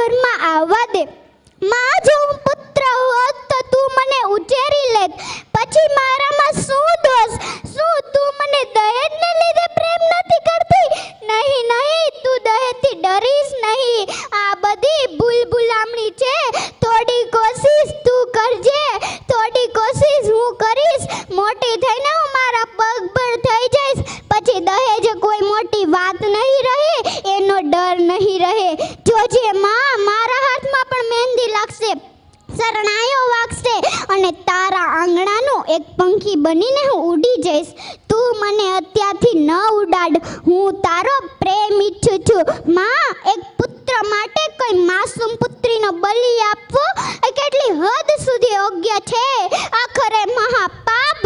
ઘરમાં આવવા દે. માં, જો હું પુત્ર હોત તો તું મને ઉછેરી લેત. પછી મારામાં શું દોષ? શું તું મને દહેજને લીધે પ્રેમ નથી કરતી? નહીં નહીં, તું દહેજથી ડરીશ નહીં. આ બધી ભૂલભુલામણી છે. થોડી કોશિશ તું કરજે, થોડી કોશિશ હું કરીશ. મોટી થઈને હું મારા પગ પર થઈ જઈશ. પછી દહેજ કોઈ મોટી વાત નહીં રહે, એનો ડર નહીં રહે. જોજે માં, મારા હાથમાં પણ મહેંદી લાગશે, શરણાઈઓ વાગશે અને તારા આંગણાનું એક પંખી બનીને હું ઉડી જઈશ. તું મને અત્યારથી ન ઉડાડ. હું તારો પ્રેમ ઈચ્છું છું. માં, એક પુત્ર માટે કોઈ માસૂમ પુત્રીનો બલિ આપવો એ કેટલી હદ સુધી યોગ્ય છે? આખરે મહાપાપ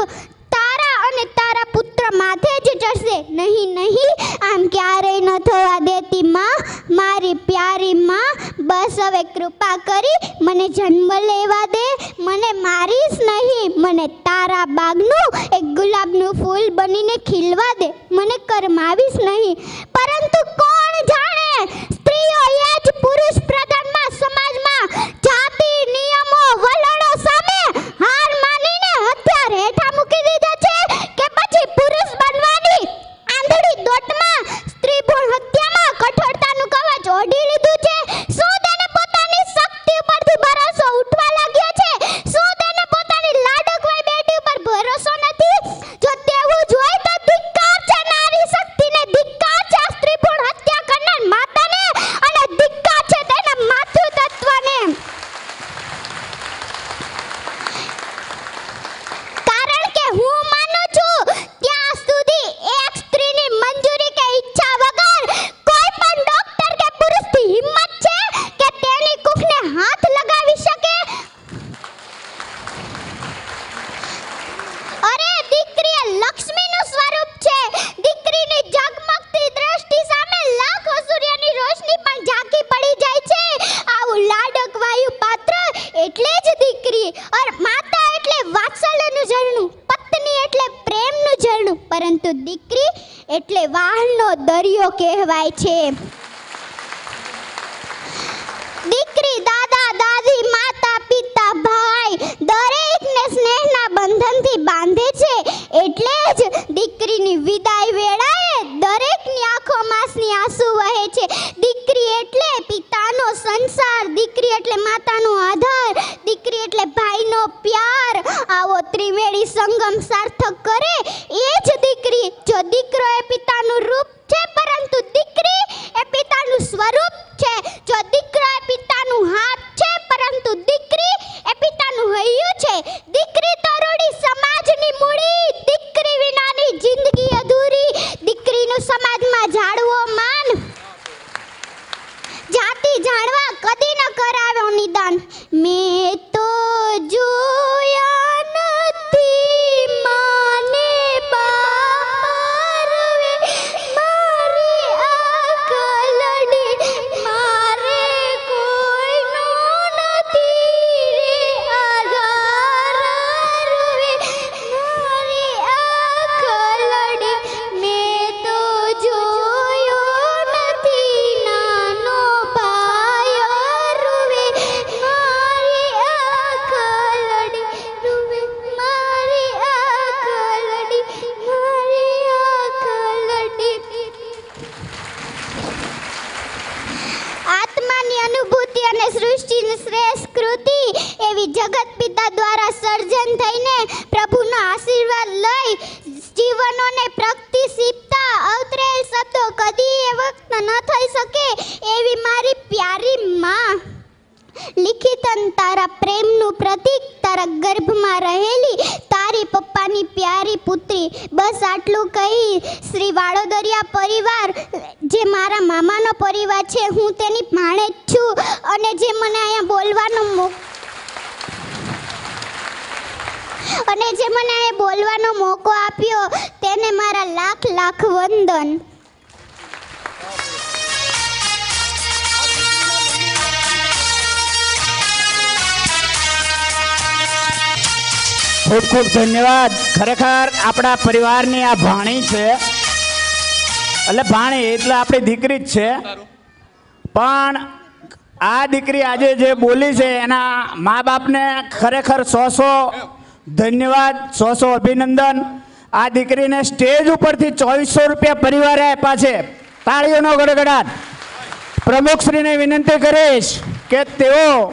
તારા અને તારા પુત્ર માથે જ ચડશે. નહીં નહીં, આમ ક્યારેય ન થવા દેતી માં, મારી પ્યારી માં. બસ હવે કૃપા કરી મને જન્મ લેવા દે. મને મારીશ નહીં, મને તારા બાગનું એક ગુલાબનું ફૂલ બનીને ખીલવા દે. મને કરમાવીશ નહીં. પરંતુ કોણ જાણે, સ્ત્રીઓ એ જ પુરુષ પ્રધાનમાં સમાજમાં જાતિ નિયમો વલણો સામે હાર માનીને હથિયાર હેઠા મૂકી દીધા છે કે પછી પુરુષ બનવાની આંધળી દોટમાં સ્ત્રી ભ્રૂણ હત્યામાં કઠોરતાનું કવચ ઓઢી લીધું છે. શું તેને પોતાની શક્તિ ઉપરથી ભરોસો ઉઠવા લાગ્યો છે? શું તેને પોતાની લાડકવાઈ બેટી ઉપર ભરોસો નથી? જો તેવું જ હોય તો ધિક્કાર છે નારી શક્તિને, ધિક્કાર છે સ્ત્રી ભ્રૂણ હત્યા કરનાર માતાને, અને ધિક્કાર છે તેના માથુ તત્વને. કારણ કે હું માનું છું ત્યાં સુધી એક સ્ત્રીની મંજૂરી કે ઈચ્છા વગર કોઈ પણ ડોક્ટર કે પુરુષની હિંમત છે કે તેની કુખને હાથ લગાવી શકે? અરે, દીકરી એ લક્ષ્મીનું સ્વરૂપ છે. દીકરીની ઝગમગતી દ્રષ્ટિ સામે લાખો સૂર્યની રોશની પણ ઝાંકી પડી જાય છે. આવું લાડકવાયું પાત્ર એટલે જ દીકરી. और માતા એટલે વાત્સલ્યનું ઝરણું, પત્ની એટલે પ્રેમનું ઝરણું, પરંતુ દીકરી એટલે વાહનો દરિયો કહેવાય છે. દીકરી દાદા દાદી માતા પિતા ભાઈ દરેકને સ્નેહના બંધનથી બાંધે છે. એટલે જ દીકરીની વિદાય વેળાએ દરેકની આંખોમાંસની આંસુ વહે છે. દીકરી એટલે પિતાનો સંસાર, દીકરી એટલે માતાનો આધાર, દીકરી એટલે ભાઈનો પ્યાર. આવો ત્રિવેણી સંગમ સાર્થક કરે એ જ દીકરી. જો દીકરો એ પિતાનું રૂપ છે, પરંતુ દીકરી એ પિતાનું સ્વરૂપ છે. જો દીકરો એ પિતાનું હાથ છે, પરંતુ દીકરી એ પિતાનું હૈયું છે. દીકરી તો રૂડી સમાજની મૂડી, દીકરી વિનાની જિંદગી અધૂરી. દીકરીનું સમાજમાં જાળવો માન, જાતિ જાણવા કદી ન કરાવ્યો નિદાન. મેં તો જોયા નથી માને બારવે, મારી આકલડી મારે કોઈનો નથી રે આધાર રે. મારી આકલડી મેં તો જોયો નથી નાનો ભાઈ રૂવે. મારી આકલડી રૂવે, મારી આકલડી, મારી આકલડી. આત્માની અનુભૂતિ અને સૃષ્ટિની શ્રેષ્ઠ કૃતિ એવી જગત પિતા દ્વારા સર્જન થઈને પ્રભુનો આશીર્વાદ લઈ જીવનોને પ્રગતિ સીપતા અવતરેલ શબ્દો કદી એ વખત ન થઈ શકે એવી મારી પ્યારી માં. લિખિતન તારા પ્રેમનું પ્રતીક, તારા ગર્ભમાં રહેલી તારી પપ્પાની પ્યારી પુત્રી. બસ આટલું કહી શ્રી વાડોદરિયા પરિવાર જે મારા મામાનો પરિવાર છે, હું તેની ભાણેજ છું. અને જે મને અહીંયા બોલવાનો મોકો આપ્યો તેને મારા લાખ લાખ વંદન. ખૂબ ખૂબ ધન્યવાદ. ખરેખર આપણા પરિવારની આ ભાણી છે, એટલે ભાણી એટલે આપણી દીકરી જ છે, પણ આ દીકરી આજે જે બોલી છે એના મા બાપને ખરેખર 100 ધન્યવાદ, 100 અભિનંદન. આ દીકરીને સ્ટેજ ઉપરથી 2400 રૂપિયા પરિવારે આપ્યા છે. તાળીઓનો ગડગડાટ. પ્રમુખશ્રીને વિનંતી કરીશ કે તેઓ